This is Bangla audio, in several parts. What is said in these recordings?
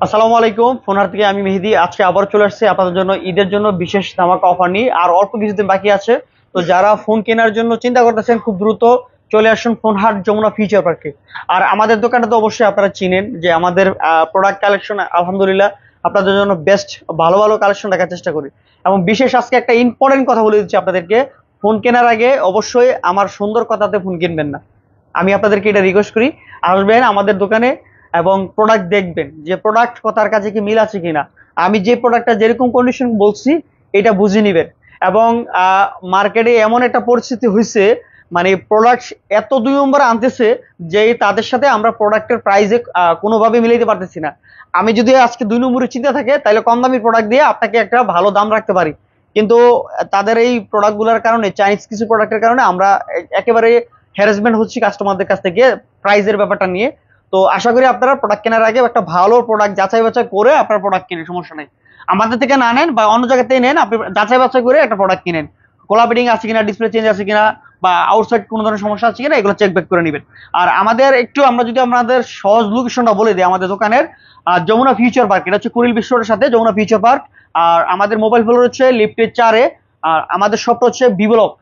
আসসালামু আলাইকুম। ফোনহার থেকে আমি মেহেদি আজকে আবার চলে আসছি আপনাদের জন্য ঈদের জন্য বিশেষ ধামাকা অফার নিয়ে। আর অল্প কিছুদিন বাকি আছে, তো যারা ফোন কেনার জন্য চিন্তা করতেছেন খুব দ্রুত চলে আসুন ফোনহাট যমুনা ফিউচার পার্কে। আর আমাদের দোকানটা তো অবশ্যই আপনারা চিনেন যে আমাদের প্রোডাক্ট কালেকশন আলহামদুলিল্লাহ আপনাদের জন্য বেস্ট, ভালো ভালো কালেকশন রাখার চেষ্টা করি। এবং বিশেষ আজকে একটা ইম্পর্টেন্ট কথা বলে দিচ্ছি আপনাদেরকে, ফোন কেনার আগে অবশ্যই আমার সুন্দর কথাতে ফোন কিনবেন না। আমি আপনাদেরকে এটা রিকোয়েস্ট করি, আসবেন আমাদের দোকানে এবং প্রোডাক্ট দেখবেন যে প্রোডাক্ট কথার কাছে কি মিল আছে কিনা। আমি যে প্রোডাক্টটা যেরকম কন্ডিশন বলছি এটা বুঝে নিবেন। এবং মার্কেটে এমন একটা পরিস্থিতি হয়েছে, মানে প্রোডাক্ট এত দুই নম্বর আনতেছে যে তাদের সাথে আমরা প্রোডাক্টের প্রাইসে কোনোভাবে মিলাইতে পারতেছি না। আমি যদি আজকে দুই নম্বরের চিন্তা থাকে তাহলে কম দামি প্রোডাক্ট দিয়ে আপনাকে একটা ভালো দাম রাখতে পারি, কিন্তু তাদের এই প্রোডাক্টগুলোর কারণে, চাইনিজ কিছু প্রোডাক্টের কারণে আমরা একেবারে হ্যারাসমেন্ট হচ্ছি কাস্টমারদের কাছ থেকে প্রাইসের ব্যাপারটা নিয়ে। তো আশা করি আপনারা প্রোডাক্ট কেনার আগে একটা ভালো প্রোডাক্ট যাচাই বাছাই করে আপনার প্রোডাক্ট কিনেন, সমস্যা নেই। আমাদের থেকে না নেন বা অন্য জায়গা থেকে নেন, আপনি যাচাই বাছাই করে একটা প্রোডাক্ট কিনেন। কোলাবিডিং আছে কিনা, ডিসপ্লে চেঞ্জ আছে কিনা, বা আউটসাইড কোনো ধরনের সমস্যা আছে কিনা, এগুলো চেক ব্যাক করে নেবেন। আর আমাদের একটু, আমরা যদি আপনাদের সহজ লোকেশনটা বলে দিই, আমাদের দোকানের যমুনা ফিউচার পার্ক, এটা হচ্ছে কুড়িল বিশ্ব রোডের সাথে যমুনা ফিউচার পার্ক। আর আমাদের মোবাইল ফোন হচ্ছে লিফটের 4-এ। আর আমাদের শপটা হচ্ছে বিব্লক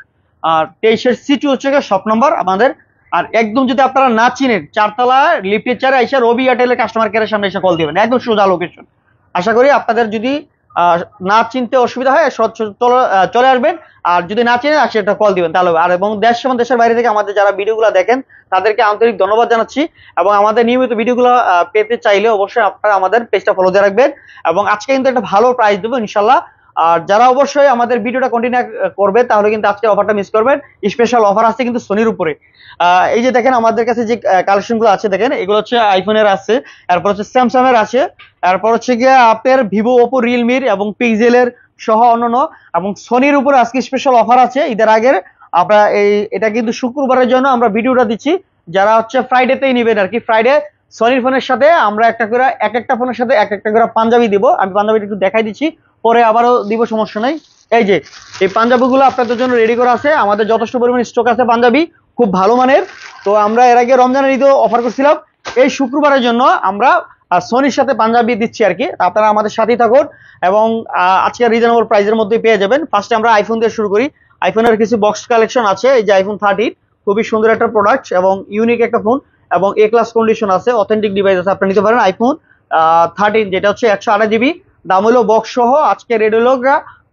আর 23-এর C2 হচ্ছে শপ নম্বর আমাদের। আর একদম যদি আপনারা না চিনেন, 4তলা লিফটের 4-এ এসে রবি এয়ারটেলের কাস্টমার কেয়ারের সামনে এসে কল দিবেন, একদম সোজা লোকেশন। আশা করি আপনাদের যদি না চিনতে অসুবিধা হয় চলে আসবেন। আর যদি না চিনেন আসে একটা কল দিবেন তাহলে হবে। আর এবং দেশ এবং দেশের বাইরে থেকে আমাদের যারা ভিডিওগুলো দেখেন তাদেরকে আন্তরিক ধন্যবাদ জানাচ্ছি। এবং আমাদের নিয়মিত ভিডিওগুলো পেতে চাইলে অবশ্যই আপনারা আমাদের পেজটা ফলো দিয়ে রাখবেন। এবং আজকে কিন্তু একটা ভালো প্রাইস দেবো ইনশাল্লাহ। আর যারা অবশ্যই আমাদের ভিডিওটা কন্টিনিউ করবে তাহলে কিন্তু আজকে অফারটা মিস করবেন। স্পেশাল অফার আছে কিন্তু সোনির উপরে। এই যে দেখেন আমাদের কাছে যে কালেকশন গুলো আছে, দেখেন এগুলো হচ্ছে আইফোনের আছে, তারপর হচ্ছে স্যামসাং এর আছে, তারপর হচ্ছে গিয়ে আপনার ভিভো, ওপো, রিয়েলমির এবং পিক্সেলের সহ অন্যান্য। এবং সোনির উপরে আজকে স্পেশাল অফার আছে ঈদের আগের। আমরা এটা কিন্তু শুক্রবারের জন্য আমরা ভিডিওটা দিচ্ছি, যারা হচ্ছে ফ্রাইডেতেই নেবেন আর কি। ফ্রাইডে সনির ফোনের সাথে আমরা একটা করে, এক একটা ফোনের সাথে এক একটা করে পাঞ্জাবি দিব। আমি পাঞ্জাবিটা একটু দেখাই দিচ্ছি, পরে আবারও দিব, সমস্যা নাই। এই যে এই পাঞ্জাবিগুলো আপনাদের জন্য রেডি করা আছে, আমাদের যথেষ্ট পরিমাণ স্টক আছে পাঞ্জাবি, খুব ভালো মানের। তো আমরা এর আগে রমজানের ঈদে অফার করছিলাম, এই শুক্রবারের জন্য আমরা সোনির সাথে পাঞ্জাবি দিচ্ছি আর কি। আপনারা আমাদের সাথেই থাকুন এবং আজকে রিজনেবল প্রাইসের মধ্যে পেয়ে যাবেন। ফার্স্টে আমরা আইফোন দিয়ে শুরু করি। আইফোনের কিছু বক্স কালেকশন আছে, এই যে আইফোন 13, খুবই সুন্দর একটা প্রোডাক্ট এবং ইউনিক একটা ফোন এবং এ ক্লাস কন্ডিশন আছে, অথেন্টিক ডিভাইস আছে, আপনি নিতে পারেন আইফোন 13, যেটা হচ্ছে 128 GB। দাম হলো বক্স সহ আজকে রেড হলো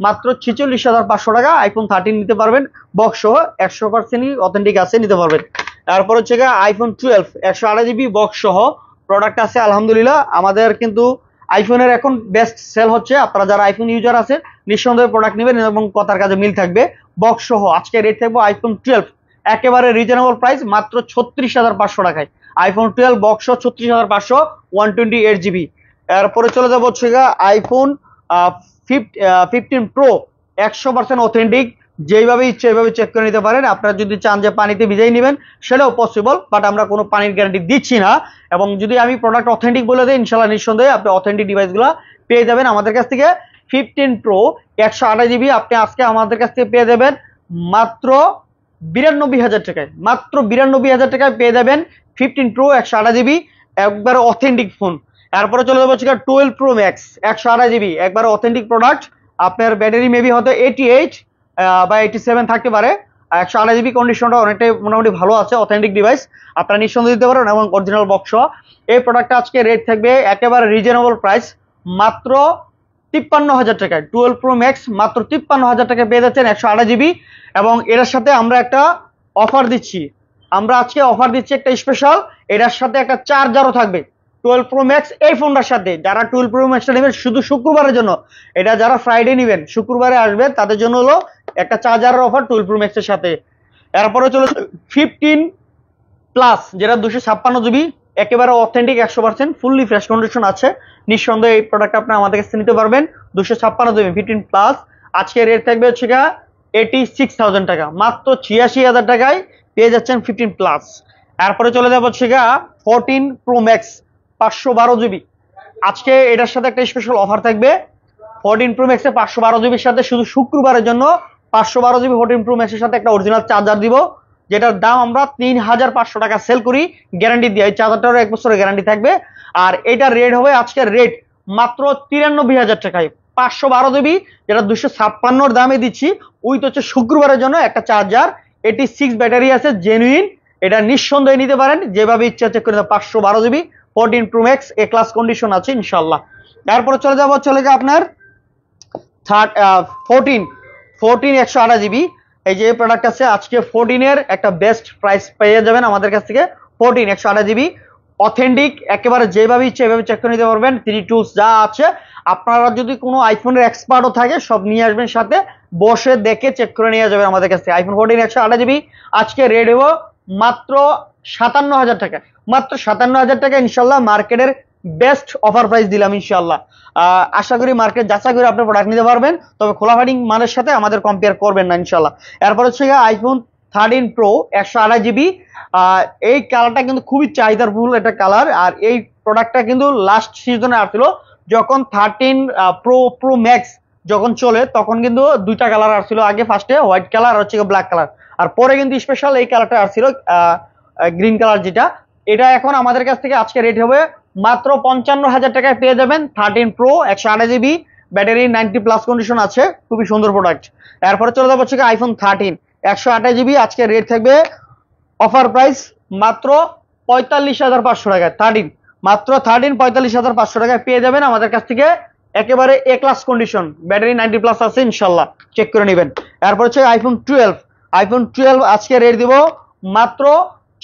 মাত্র 46,500 টাকা। আইফোন 13 নিতে পারবেন বক্স সহ, 100%ই অথেন্টিক আছে, নিতে পারবেন। তারপর হচ্ছে আইফোন 12 128 GB বক্স সহ প্রোডাক্ট আছে আলহামদুলিল্লাহ। আমাদের কিন্তু আইফোনের এখন বেস্ট সেল হচ্ছে, আপনারা যারা আইফোন ইউজার আছে নিঃসন্দেহে প্রোডাক্ট নেবেন এবং কথার কাজে মিল থাকবে। বক্স সহ আজকে রেট থাকবে আইফোন 12 একেবারে রিজনেবল প্রাইস মাত্র 36,500 টাকায়। IPhone 12 box 36,500, 128 GB। এরপরে চলে যাবো হচ্ছে আইফোন 15 প্রো, 100% অথেন্টিক, যেইভাবে ইচ্ছে এইভাবে চেক করে নিতে পারেন। আপনারা যদি চান যে পানিতে ভিজাই নেবেন সেটাও পসিবল, বাট আমরা কোনো পানির গ্যারান্টি দিচ্ছি না। এবং যদি আমি প্রোডাক্ট অথেন্টিক বলে দিই, ইনশাল্লাহ নিঃসন্দেহে আপনি অথেন্টিক ডিভাইসগুলো পেয়ে যাবেন আমাদের কাছ থেকে। 15 প্রো 128 GB আপনি আজকে আমাদের কাছ থেকে পেয়ে যাবেন মাত্র 92,000 টাকায়। মাত্র 92,000 টাকায় পেয়ে যাবেন 15 প্রো 128 GB, একবার অথেন্টিক ফোন। তারপরে চলে যাবো 12 প্রো ম্যাক্স 128 GB, একবার অথেন্টিক প্রোডাক্ট। আপনার ব্যাটারি মেবি হয়তো 88 বা 87 থাকতে পারে। 128 GB কন্ডিশনটা অনেকটাই মোটামুটি ভালো আছে, অথেন্টিক ডিভাইস, আপনারা নিঃসন্দেহে দিতে পারেন এবং অরিজিনাল বক্স। এই প্রোডাক্টটা আজকে রেট থাকবে একেবারে রিজনেবল প্রাইস মাত্র 53,000 টাকায়। 12 প্রো ম্যাক্স মাত্র 53,000 টাকায় পেয়ে যাচ্ছেন 128 GB। এবং এটার সাথে আমরা একটা অফার দিচ্ছি, আমরা আজকে অফার দিচ্ছি একটা স্পেশাল, এটার সাথে একটা চার্জারও থাকবে 12 প্রো ম্যাক্স এই ফোনটার সাথে। যারা 12 প্রো ম্যাক্সটা নেবেন শুধু শুক্রবারের জন্য, এটা যারা ফ্রাইডে নেবেন শুক্রবারে আসবেন তাদের জন্য হলো একটা চার্জারের অফার 12 প্রো ম্যাক্সের সাথে। এরপরে চলে 15 প্লাস, যেটা 256 GB, একেবারে অথেন্টিক 100% ফুললি ফ্রেশ কন্ডিশন আছে। নিঃসন্দেহে এই প্রোডাক্ট আপনি আমাদের কাছে নিতে পারবেন 256 GB 15 প্লাস। আজকে রেট থাকবে হচ্ছে 86,000 টাকা, মাত্র 86,000 টাকায় পেয়ে যাচ্ছেন 15 প্লাস। এরপরে চলে যাবো হচ্ছে 14 প্রো ম্যাক্স 512 GB। আজকে এটার সাথে একটা স্পেশাল অফার থাকবে 14 প্রো ম্যাক্সে 512 GB সাথে, শুধু শুক্রবারের জন্য 512 GB 14 প্রো ম্যাক্সের সাথে একটা অরিজিনাল চার্জার দিব, যেটার দাম আমরা 3,500 টাকা সেল করি গ্যারান্টি দিয়ে। এই চার্জারটারও 1 বছরের গ্যারান্টি থাকবে। আর এটা রেট হবে আজকের রেট মাত্র 93,000 টাকায়। 512 জিবি যেটা 256 দামে দিচ্ছি, উইথ হচ্ছে শুক্রবারের জন্য একটা চার্জার, 86 ব্যাটারি আছে জেনুইন, এটা নিঃসন্দেহে নিতে পারেন, যেভাবে ইচ্ছা চেক করে 512 জিবি 14 প্রো ম্যাক্স এ ক্লাস কন্ডিশন আছে ইনশাল্লাহ। তারপরে চলে যায় আপনার 14 128 জিবি। এই যে প্রোডাক্ট আছে আজকে 14 এর একটা বেস্ট প্রাইস পেয়ে যাবেন আমাদের কাছ থেকে। 14 128 জিবি অথেন্টিক, একেবারে যেভাবে ইচ্ছে এভাবে চেক করে নিতে পারবেন। 3 টুলস যা আছে, আপনারা যদি কোনো আইফোনের এক্সপার্টও থাকে সব নিয়ে আসবেন সাথে, বসে দেখে চেক করে নিয়ে যাবেন আমাদের কাছ থেকে। আইফোন 14 128 জিবি আজকে রেট হবো মাত্র 57,000 টাকা। মাত্র 57,000 টাকা ইনশাল্লাহ মার্কেটের বেস্ট অফার প্রাইস দিলাম ইনশাল্লাহ। আশা করি মার্কেট যাচাই করে আপনি প্রোডাক্ট নিতে পারবেন, তবে খোলা ফাইটিং মানের সাথে আমাদের কম্পেয়ার করবেন না ইনশাল্লাহ। এরপর হচ্ছে আইফোন 13 প্রো 128 জিবি। এই কালারটা কিন্তু খুবই চাহিদারফুল একটা কালার, আর এই প্রোডাক্টটা কিন্তু লাস্ট সিজনে আসছিল যখন 13 প্রো ম্যাক্স যখন চলে, তখন কিন্তু দুইটা কালার আসছিল, আগে ফার্স্টে হোয়াইট কালার আর হচ্ছে ব্ল্যাক কালার, আর পরে কিন্তু স্পেশাল এই কালারটা আসছিল গ্রিন কালার যেটা। এটা এখন আমাদের কাছ থেকে আজকে রেট হবে মাত্র 55,000 টাকায় পেয়ে যাবেন। 13 pro 128 GB battery 90 plus condition আছে, খুবই সুন্দর প্রোডাক্ট। এরপরে চলে যাবো হচ্ছে আইফোন 13 128 জিবি আজকে রেট থাকবে অফার প্রাইস মাত্র 45,500 টাকায়। 13 মাত্র 13 45,500 টাকায় পেয়ে যাবেন আমাদের কাছ থেকে, একেবারে এ ক্লাস কন্ডিশন, ব্যাটারি 90 প্লাস আছে ইনশাল্লাহ, চেক করে নেবেন। এরপর হচ্ছে আইফোন 12 আজকে রেট দিব মাত্র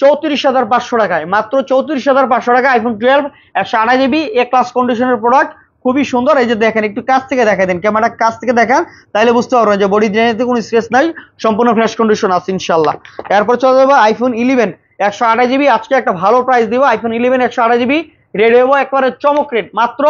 34,500 টাকায়। মাত্র 34,500 টাকা আইফোন 12 128 জিবি এ ক্লাস কন্ডিশনের প্রোডাক্ট, খুবই সুন্দর। এই যে দেখেন, একটু কাছ থেকে দেখাই দেন, ক্যামেরা কাছ থেকে দেখান, তাহলে বুঝতে পারবেন যে বডি ডিজাইনে কোনো স্ক্র্যাচ নাই, সম্পূর্ণ ফ্রেশ কন্ডিশন আছে ইনশাল্লাহ। এরপর চলে যাবো আইফোন 11 128 জিবি আজকে একটা ভালো প্রাইস দিব। আইফোন 11 128 জিবি রেট হবো একবারে চমক রেট মাত্র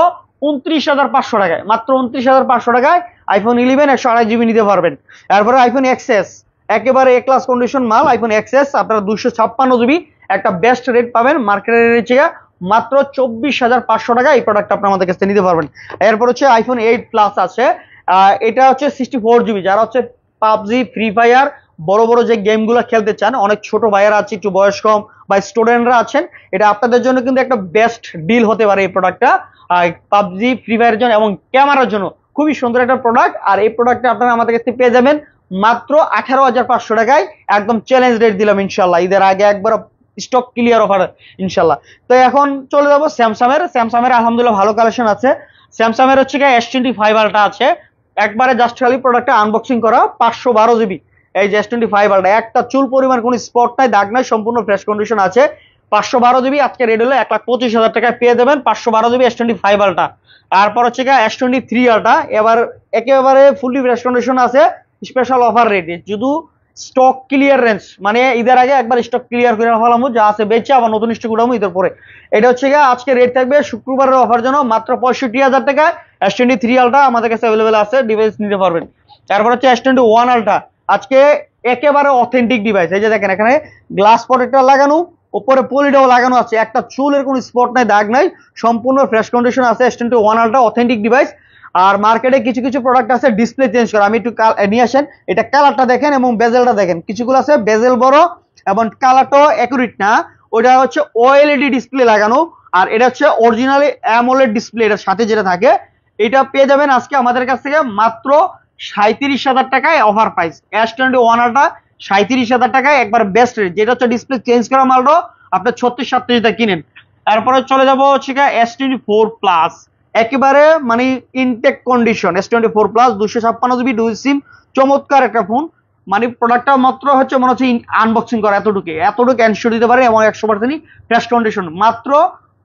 29,500 টাকায়। মাত্র 29,500 টাকায় আইফোন 11 128 জিবি নিতে পারবেন। এরপরে আইফোন এক্সএস একেবারে এ ক্লাস কন্ডিশন মাল, আইফোন এক্সএস আপনারা 256 জিবি একটা বেস্ট রেট পাবেন, মার্কেটের রেট থেকে মাত্র 24,500 টাকা এই প্রোডাক্ট আপনি আমাদের কাছে নিতে পারবেন। এরপর হচ্ছে আইফোন 8 প্লাস আছে, এটা হচ্ছে 64 জিবি। যারা হচ্ছে পাবজি ফ্রি ফায়ার বড় বড় যে গেমগুলো খেলতে চান, অনেক ছোট ভাইয়ারা আছে, একটু বয়স কম বা স্টুডেন্টরা আছেন, এটা আপনাদের জন্য কিন্তু একটা বেস্ট ডিল হতে পারে এই প্রোডাক্টটা। পাবজি ফ্রি ফায়ারের জন্য এবং ক্যামেরার জন্য খুবই সুন্দর একটা প্রোডাক্ট, আর এই প্রোডাক্টটা আপনারা আমাদের কাছে পেয়ে যাবেন মাত্র 18,500 টাকায়। একদম চ্যালেঞ্জ রেট দিলাম ইনশাল্লাহ, ঈদের আগে একবার স্টক ক্লিয়ার অফার ইনশাল্লাহ। তো এখন চলে যাবো স্যামসাংয়ের আলহামদুলিল্লাহ ভালো কালেকশন আছে। স্যামসাংয়ের হচ্ছে S25 আলট্রা আছে, একবারে জাস্ট খালি প্রোডাক্টটা আনবক্সিং করা, 512 জিবি। এই যে S25 আলট্রা, একটা চুল পরিমাণ কোনো স্পট নাই, দাগ নাই, সম্পূর্ণ ফ্রেশ কন্ডিশন আছে। 512 জিবি আজকে রেট হলো 1,25,000 টাকায় পেয়ে যাবেন 512 জিবি S25 আলট্রা। তারপর হচ্ছে S23 আলট্রা, এবার একেবারে ফুললি ফ্রেশ কন্ডিশন আছে, স্পেশাল অফার রেটে, শুধু স্টক ক্লিয়ারেন্স, মানে ঈদের আগে একবার স্টক ক্লিয়ার করে ফেলাম, যা আছে বেচে আবার নতুন স্টক উঠাবো ঈদের পরে। এটা হচ্ছে আজকে রেট থাকবে শুক্রবারের অফার জন্য মাত্র 65,000 টাকায়। S23 আলট্রা আমাদের কাছে অ্যাভেলেবেল আছে, ডিভাইস নিতে পারবেন। তারপর হচ্ছে S21 আলট্রা, আজকে একেবারে অথেন্টিক ডিভাইস। এই যে দেখেন, এখানে গ্লাস প্রোটেক্টর লাগানো, উপরে পলিটাও লাগানো আছে, একটা চুলের কোনো স্পট নাই, দাগ নাই, সম্পূর্ণ ফ্রেশ কন্ডিশন আছে। S21 ultra authentic device. আর মার্কেটে কিছু কিছু প্রোডাক্ট আছে ডিসপ্লে চেঞ্জ করা, আমি একটু নিয়ে আসেন, এটা কালারটা দেখেন এবং বেজেলটা দেখেন, কিছুগুলো আছে বেজেল বড় এবং কালারটাও অ্যাকুরেট না, ওটা হচ্ছে OLED ডিসপ্লে লাগানো, আর এটা হচ্ছে অরিজিনালি অ্যামোলেড ডিসপ্লে, এটার সাথে যেটা থাকে। এটা পেয়ে যাবেন আজকে আমাদের কাছ থেকে মাত্র 37,000 টাকায় অফার প্রাইস। S21 আলট্রা 37,000 টাকায় একবার বেস্ট রেট, যেটা হচ্ছে ডিসপ্লে চেঞ্জ করা মালটা আপনার 36-37 কিনেন। তারপরে চলে যাবো হচ্ছে S24 প্লাস, একেবারে মানে intact condition. S24 plus 256 GB dual সিম, চমৎকার একটা ফোন, মানে প্রোডাক্টটা মাত্র হচ্ছে মনে হচ্ছে আনবক্সিং করা, এতটুকু এনশিওর দিতে পারে এবং 100% ফ্রেশ কন্ডিশন। মাত্র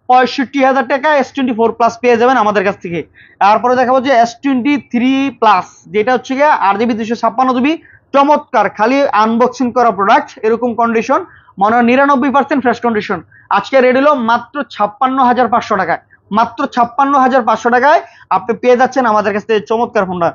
65,000 টাকা S24 প্লাস পেয়ে যাবেন আমাদের কাছ থেকে। তারপরে দেখাবো যে S23 প্লাস, যেটা হচ্ছে 8GB 256 জিবি, চমৎকার, খালি আনবক্সিং করা প্রোডাক্ট, এরকম কন্ডিশন, মনে হয় 99% ফ্রেশ কন্ডিশন। আজকে রেট হলো মাত্র 56,500 টাকায়। মাত্র 56,500 টাকায় আপনি পেয়ে যাচ্ছেন আমাদের কাছ থেকে চমৎকার ফোনটা।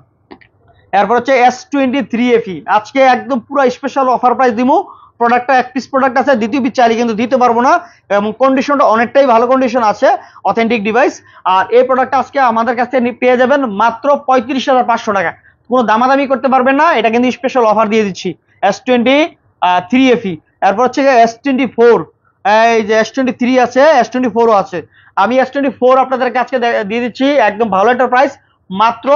এরপর হচ্ছে S23 FE, আজকে একদম পুরো স্পেশাল অফার প্রাইস দিব। প্রোডাক্টটা এক পিস প্রোডাক্ট আছে, দ্বিতীয় পিস চাইলে কিন্তু দিতে পারবো না, এবং কন্ডিশনটা অনেকটাই ভালো কন্ডিশন আছে, অথেন্টিক ডিভাইস। আর এই প্রোডাক্টটা আজকে আমাদের কাছ থেকে পেয়ে যাবেন মাত্র 35,500 টাকা, কোনো দামাদামি করতে পারবেন না, এটা কিন্তু স্পেশাল অফার দিয়ে দিচ্ছি। S23 FE। এরপর হচ্ছে S24, এই যে S23 আছে, S24ও আছে, আমি S24 আপনাদের কাছে দিয়ে দিচ্ছি একদম ভালো একটা প্রাইস, মাত্র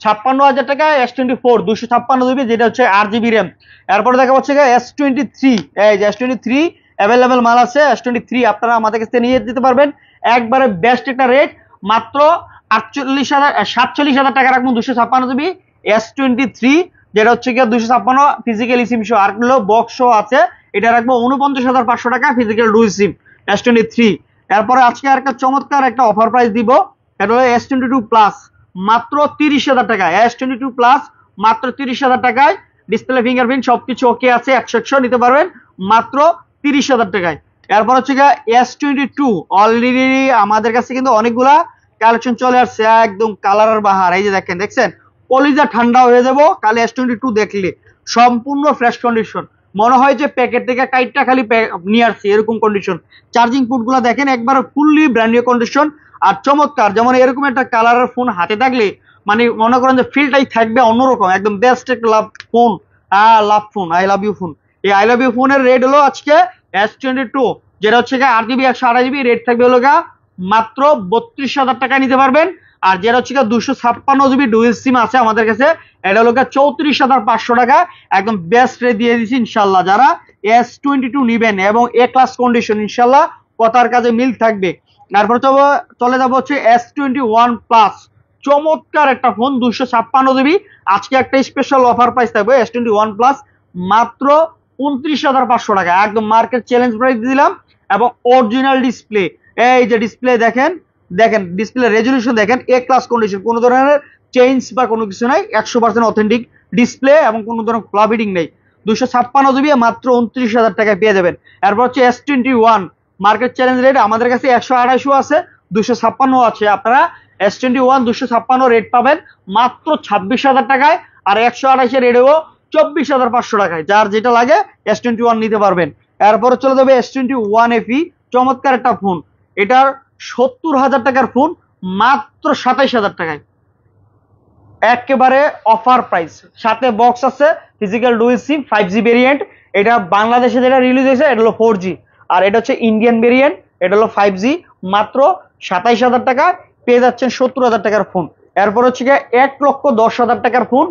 56,000 টাকা S24 256 জিবি, যেটা হচ্ছে 8 জিবি র্যাম। এরপরে দেখা পাচ্ছে S23, এই যে S23 অ্যাভেলেবেল মাল আছে। S23 আপনারা আমাদের কাছে নিয়ে যেতে পারবেন, একবারে বেস্ট একটা রেট, মাত্র 47,000 টাকা রাখবো 256 জিবি S23, যেটা হচ্ছে গিয়ে 256 ফিজিক্যাল সিম সহ, আর হলো বক্স আছে, এটা রাখবো 49,500 টাকা ফিজিক্যাল ডুয়াল সিম S23। এরপরে আজকে একটা চমৎকার একটা অফার প্রাইস দিব, এটা হলো S22 প্লাস, মাত্র 30,000 টাকা। S22 প্লাস মাত্র 30,000 টাকায়, ডিসপ্লে ফিঙ্গারপ্রিন্ট সবকিছু ওকে আছে, 100 নিতে পারবেন মাত্র 30,000 টাকায়। এরপর হচ্ছে S22 অলরেডি আমাদের কাছে কিন্তু অনেকগুলা কালেকশন চলে আসছে, একদম কালারের বাহার। এই যে দেখছেন, কলিজা ঠান্ডা হয়ে যাবো কালে S22 দেখলে, সম্পূর্ণ ফ্রেশ কন্ডিশন, মনে হয় যে প্যাকেট থেকে কাইটটা খালি নিয়ে আসছে এরকম কন্ডিশন। চার্জিং পোর্ট গুলা দেখেন একবার ফুললি ব্র্যান্ড নিউ কন্ডিশন, আর চমৎকার। যেমন এরকম একটা কালারের ফোন হাতে থাকলে মানে মনে করেন যে ফিলটাই থাকবে অন্যরকম, একদম বেস্ট একটা love phone, love phone, I love you phone. এই আই লাভ ইউ ফোনের রেট হলো আজকে S22, যেটা হচ্ছে 8 জিবি 128 জিবি, রেট থাকবে হলো মাত্র 32,000 টাকা নিতে পারবেন। আর যেটা হচ্ছে 256 জিবি ডুয়েল সিম আছে আমাদের কাছে, এটা হলো 34,500 টাকা, একদম বেস্ট রেট দিয়ে দিচ্ছি ইনশাল্লাহ। যারা S22 নিবেন এবং এ ক্লাস কন্ডিশন, ইনশাল্লাহ কথার কাজে মিল থাকবে। তারপর চলে যাবো হচ্ছে S21 প্লাস, চমৎকার একটা ফোন 256 জিবি, আজকে একটা স্পেশাল অফার প্রাইস থাকবে S21 প্লাস, মাত্র 29,500 টাকা, একদম মার্কেট চ্যালেঞ্জ প্রাইস দিলাম। এবং অরিজিনাল ডিসপ্লে, এই যে ডিসপ্লে দেখেন ডিসপ্লে রেজলিউশন দেখেন, এ ক্লাস কন্ডিশন, কোনো ধরনের চেঞ্জ বা কোনো কিছু নাই, 100% অথেন্টিক ডিসপ্লে এবং কোনো ধরনের ফ্লাবিডিং নেই। 256 জিবি মাত্র 29,000 টাকায় পেয়ে যাবেন। এরপর হচ্ছে S21 মার্কেট চ্যালেঞ্জ রেট, আমাদের কাছে 128 আছে, 256 আছে, আপনারা S21 256 রেট পাবেন মাত্র 26,000 টাকায়, আর 128 রেট হবো 24,500 টাকায়। যার যেটা লাগে S21 নিতে পারবেন। এরপরে চলে যাবে S21 FE, চমৎকার একটা ফোন, এটার 70,000 টাকার ফোন মাত্র 27,000 টাকায়, একেবারে অফার প্রাইস, সাথে বক্স আছে, physical dual SIM 5G variant. এটা বাংলাদেশে যেটা রিলিজ হয়েছে এটা হলো 4G, আর এটা হচ্ছে ইন্ডিয়ান ভেরিয়েন্ট, এটা হলো 5G, মাত্র 27,000 টাকা পেয়ে যাচ্ছেন 70,000 টাকার ফোন। এরপর হচ্ছে 1,10,000 টাকার ফোন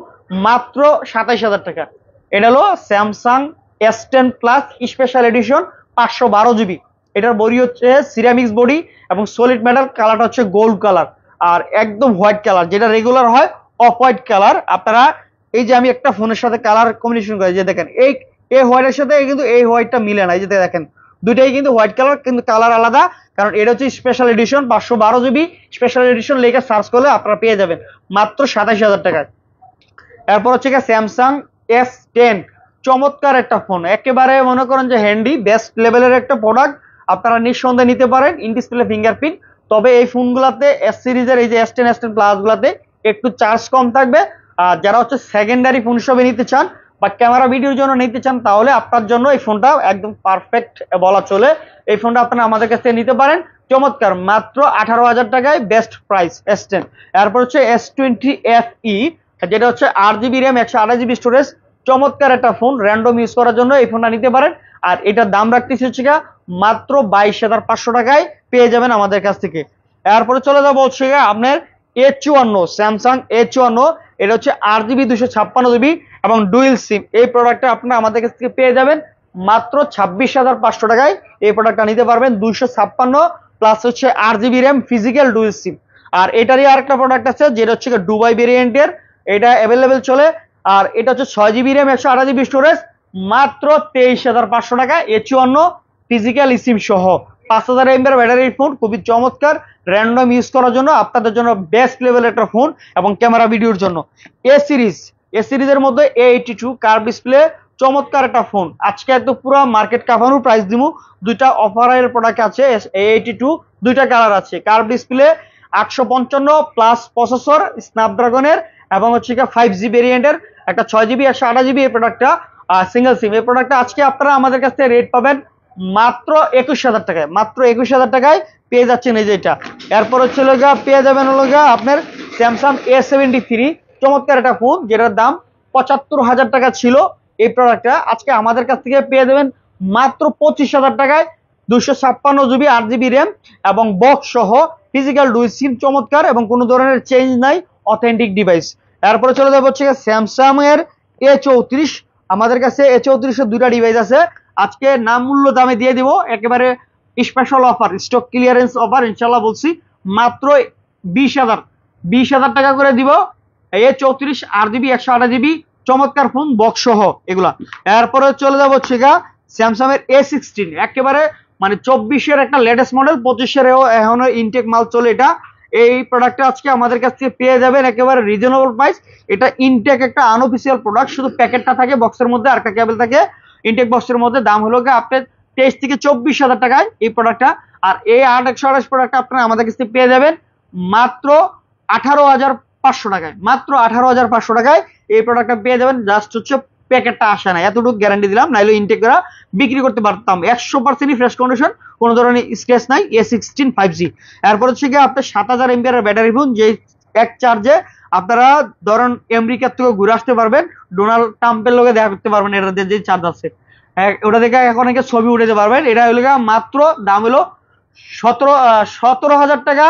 মাত্র 27,000 টাকা, এটা হলো Samsung S10 plus special edition 512 GB. এটার বডি হচ্ছে সিরামিক্স বডি এবং সলিড মেটাল, কালারটা হচ্ছে গোল্ড কালার, আর একদম হোয়াইট কালার, যেটা রেগুলার হয় অফ হোয়াইট কালার। আপনারা এই যে আমি একটা ফোনের সাথে কালার কম্বিনেশন করি, যে দেখেন এই হোয়াইটের সাথে কিন্তু এই হোয়াইটটা মিলে না, এই যে দেখেন দুইটাই কিন্তু হোয়াইট কালার, কিন্তু কালার আলাদা, কারণ এটা হচ্ছে special edition 512 GB special edition, লেখা সার্চ করলে আপনারা পেয়ে যাবেন মাত্র 27,000 টাকায়। এরপর হচ্ছে স্যামসাং S10, চমৎকার একটা ফোন, একেবারে মনে করেন যে হ্যান্ডি বেস্ট লেভেলের একটা প্রোডাক্ট, আপনারা নিঃসন্দেহে নিতে পারেন, ইন ডিসপ্লে ফিঙ্গারপ্রিন্ট। তবে এই ফোনগুলোতে এস সিরিজের এই যে S10 S10 প্লাস গুলাতে একটু চার্জ কম থাকবে। আর যারা হচ্ছে সেকেন্ডারি ফোন হিসেবে নিতে চান বা ক্যামেরা ভিডিওর জন্য নিতে চান, তাহলে আপনার জন্য এই ফোনটা একদম পারফেক্ট বলা চলে। এই ফোনটা আপনারা আমাদের কাছ থেকে নিতে পারেন, চমৎকার, মাত্র 18,000 টাকায় বেস্ট প্রাইস S10। এরপর হচ্ছে S20 FE, যেটা হচ্ছে 8 জিবি র্যাম 128 জিবি স্টোরেজ, চমৎকার একটা ফোন, র্যান্ডম ইউজ করার জন্য এই ফোনটা নিতে পারেন। আর এটার দাম রাখতেছি হচ্ছে মাত্র 22,500 টাকায় পেয়ে যাবেন আমাদের কাছ থেকে। এরপরে চলে যাবো হচ্ছে আপনার A54, স্যামসাং A54, এটা হচ্ছে 8 জিবি 256 জিবি এবং ডুয়েল সিম। এই প্রোডাক্টটা আপনারা আমাদের কাছ থেকে পেয়ে যাবেন মাত্র 26,500 টাকায়, এই প্রোডাক্টটা নিতে পারবেন 256 প্লাস হচ্ছে 8 জিবি র্যাম ফিজিক্যাল ডুয়েল সিম। আর এটারই আরেকটা প্রোডাক্ট আছে, যেটা হচ্ছে দুবাই ভেরিয়েন্টের, এটা অ্যাভেলেবেল চলে, আর এটা হচ্ছে 6 জিবি র্যাম 128 জিবি স্টোরেজ, মাত্র 23,500 টাকা, A54 ফিজিক্যাল সিম সহ, 5000 mAh ব্যাটারির ফোন, খুবই চমৎকার, র্যান্ডম ইউজ করার জন্য আপনাদের জন্য বেস্ট লেভেল একটা ফোন এবং ক্যামেরা ভিডিওর জন্য। এ সিরিজের মধ্যে A82 কার্ভ ডিসপ্লে, চমৎকার একটা ফোন, আজকে একদম পুরো মার্কেট কাঁপানোর প্রাইস দিব। দুইটা অফারের প্রোডাক্ট আছে A82, দুইটা কালার আছে, কার্ভ ডিসপ্লে 855 প্লাস প্রসেসর স্ন্যাপড্রাগনের এবং হচ্ছে 5G ভেরিয়েন্টের, একটা 6 জিবি 128 জিবি, এই প্রোডাক্টটা সিঙ্গেল সিম। এই প্রোডাক্টটা আজকে আপনারা আমাদের কাছ থেকে রেট পাবেন মাত্র 21,000 টাকায়, মাত্র 21,000 টাকায় পেয়ে যাচ্ছেন এই যে এটা। এরপর হচ্ছে পেয়ে যাবেন আপনার স্যামসাং A73, চমৎকার একটা ফোন, যেটার দাম 75,000 টাকা ছিল। এই প্রোডাক্টটা আজকে আমাদের কাছ থেকে পেয়ে যাবেন মাত্র 25,000 টাকায়, 256 জিবি 8 জিবি র্যাম এবং বক্স সহ ফিজিক্যাল ডুই সিম চমৎকার এবং কোনো ধরনের চেঞ্জ নাই, অথেন্টিক ডিভাইস। এরপরে চলে যাবো হচ্ছে স্যামসাং এর A34। আমাদের কাছে A34 এর দুইটা ডিভাইস আছে, আজকে নাম মূল্য দামে দিয়ে দিব, একেবারে special offer, stock clearance offer ইনশাল্লাহ বলছি, মাত্র 20,000 টাকা করে দিব। A34 8 জিবি 128 জিবি চমৎকার ফোন বক্স সহ এগুলা। এরপরে চলে যাবো হচ্ছে স্যামসাং এর A16, একেবারে মানে 24-এর একটা লেটেস্ট মডেল, 25-এর এখনো ইনটেক মাল চলে। এটা এই প্রোডাক্টটা আজকে আমাদের কাছ থেকে পেয়ে যাবেন একেবারে রিজনেবল প্রাইস। এটা ইনটেক একটা আনঅফিসিয়াল প্রোডাক্ট, শুধু প্যাকেটটা থাকে বক্সের মধ্যে আর একটা কেবল থাকে ইনটেক বক্সের মধ্যে। দাম হলো আপনার 23 থেকে 24,000 টাকায় এই প্রোডাক্টটা। আর এই 8/128 প্রোডাক্টটা আপনারা আমাদের কাছ থেকে পেয়ে যাবেন মাত্র 18,500 টাকায়। মাত্র 18,500 টাকায় এই প্রোডাক্টটা পেয়ে যাবেন। জাস্ট হচ্ছে প্যাকেটটা আসে না, এতটুকু গ্যারান্টি দিলাম, নাইলে ইনটেক করা বিক্রি করতে পারতাম। 100% ফ্রেশ কন্ডিশন, কোনো ধরনের স্ক্র্যাচ নাই। A16 5G। এরপর হচ্ছে আপনার 7,000 এমপিআর ব্যাটারি ফোন, যে এক চার্জে আপনারা ধরেন আমেরিকার থেকে ঘুরে আসতে পারবেন, ডোনাল্ড ট্রাম্পের লগে দেখা করতে পারবেন, এটা যে চার্জ আছে ওটা দেখে এখন ছবি উঠাতে পারবেন। এটা হলো মাত্র দাম হলো 17,000 টাকা,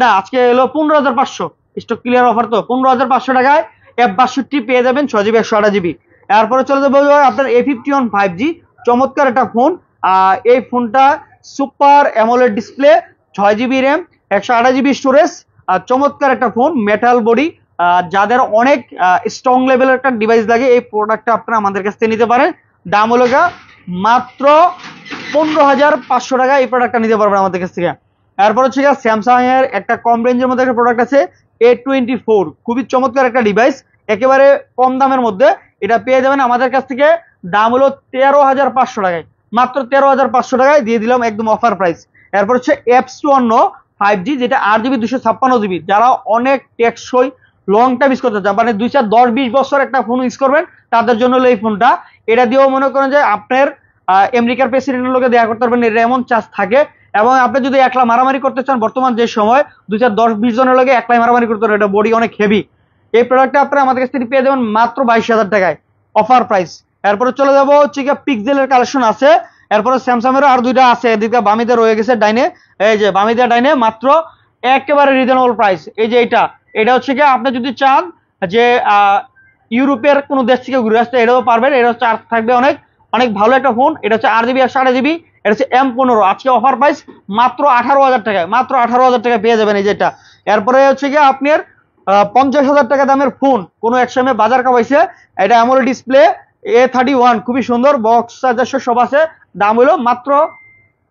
না আজকে হলো 15,500, স্টক ক্লিয়ার অফার তো 15,500 টাকায় F62 পেয়ে যাবেন 6 জিবি 128 জিবি। এরপরে চলে যাবো আপনার A51 5G, চমৎকার একটা ফোন। এই ফোনটা super AMOLED display, 6 GB RAM 128 GB storage, আর চমৎকার একটা ফোন, মেটাল বডি। যাদের অনেক স্ট্রং লেভেলের একটা ডিভাইস লাগে এই প্রোডাক্টটা আপনারা আমাদের কাছ থেকে নিতে পারেন। দাম হলো মাত্র 15,500 টাকা এই প্রোডাক্টটা নিতে পারবেন আমাদের কাছ থেকে। এরপর হচ্ছে স্যামসাং এর একটা কম রেঞ্জের মধ্যে একটা প্রোডাক্ট আছে A24, খুবই চমৎকার একটা ডিভাইস, একেবারে কম দামের মধ্যে এটা পেয়ে যাবেন আমাদের কাছ থেকে। দাম হলো 13,500 টাকায়, মাত্র 13,500 টাকায় দিয়ে দিলাম একদম অফার প্রাইস। এরপর হচ্ছে F51 5G, যেটা 8 জিবি 256 জিবি, যারা অনেক টেকসই লং টাইম ইউজ করতে চান, মানে 2-4-10-20 বছর একটা ফোন ইউজ করবেন, তাদের জন্য হলো এই ফোনটা। এটা দিয়েও মনে করেন যে আপনার আমেরিকার প্রেসিডেন্টের লোকে দেখা করতে পারবেন, এটা এমন চার্জ থাকে। এবং আপনি যদি একলা মারামারি করতে চান, বর্তমান যে সময় 2-4-10-20 জনের লোকে একলাই মারামারি করতে পারবেন, এটা বডি অনেক হেভি। এই প্রোডাক্টটা আপনারা আমাদের কাছ থেকে পেয়ে যাবেন মাত্র 22,000 টাকায় অফার প্রাইস। এরপরে চলে যাবো হচ্ছে পিক্সেলের কালেকশন আছে। এরপরে স্যামসাং এর আর দুইটা আছে, এদিকে বামিতে রয়ে গেছে ডাইনে, এই যে বামিতে ডাইনে, মাত্র একেবারে রিজনেবল প্রাইস। এই যে এটা হচ্ছে আপনি যদি চান যে ইউরোপের কোনো দেশ থেকে ঘুরে আসতে, এটাও পারবেন। এটা চার্জ থাকবে অনেক অনেক ভালো একটা ফোন। এটা হচ্ছে 8 জিবি 128 জিবি, এটা হচ্ছে M15, আজকে অফার প্রাইস মাত্র 18,000 টাকায়, মাত্র 18,000 টাকায় পেয়ে যাবেন এই যেটা। এরপরে হচ্ছে আপনার 50,000 টাকা দামের ফোন কোনো এক সময় বাজার কামাইছে, এটা অ্যামোলেড ডিসপ্লে A31, খুবই সুন্দর, বক্স চার্জার সব আছে। দাম হলো মাত্র